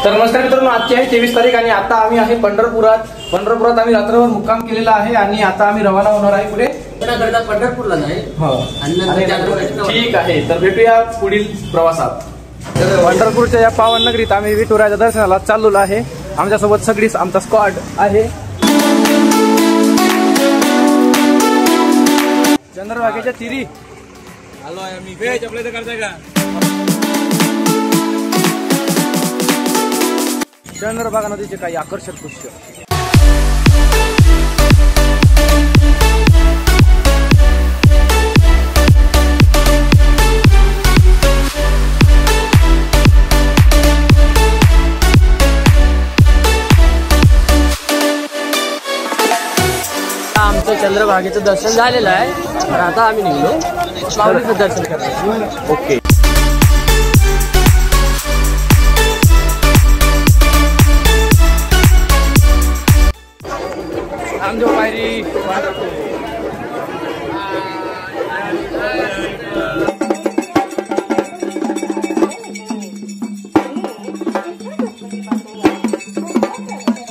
तर नमस्कार मित्रांनो, आजची आहे 23 तारीख आणि आता आम्ही आहे पंढरपुरात आम्ही रात्रभर मुक्काम केलेला आहे आणि आता आम्ही रवाना होणार आहे पुढे पंढरपूरला नाही. ठीक आहे, तर भेटूया पुढील प्रवासात. पंढरपूरच्या या पावन नगरीत आम्ही विठुरायाच्या दर्शनाला चाललेलो आहे. आमच्यासोबत सगळीच आमचा स्क्वॉड आहे. चंद्रभागेच्या तिरी आलो आहे आम्ही. आपल्या इथे करताय का? चंद्रभागा नदीचे काही आकर्षक दृश्य. आमचं चंद्रभागेचं दर्शन झालेलं आहे. तर आता आम्ही निघलो माऊलीचं दर्शन करायचं. ओके. आमच्या पायरी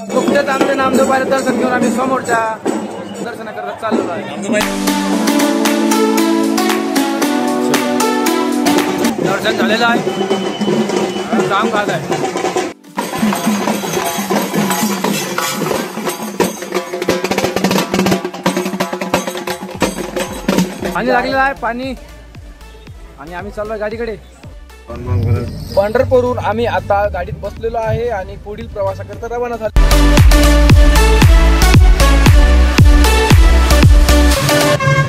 नुकतेच आमचे नामदेव पायरी दर्शन घेऊन आम्ही समोरच्या दर्शन करत चाललो आहे. दर्शन झालेलं आहे. काम भाग आहे. पाणी लागलेलं आहे पाणी आणि आम्ही चाललोय गाडीकडे. पंढरपूरहून आम्ही आता गाडीत बसलेलो आहे आणि पुढील प्रवासाकरता रवाना झालो.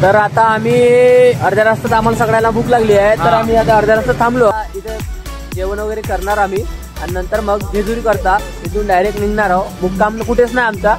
तर आता आम्ही अर्ध्या रस्त्यात आम्हाला सगळ्यांना भूक लागली आहे. तर आम्ही आता अर्ध्या रस्त्यात थांबलो. इथे जेवण वगैरे करणार आम्ही आणि नंतर मग जेजुरी करता इथून डायरेक्ट निघणार आहोत. मुक्काम कुठेच नाही आमचा.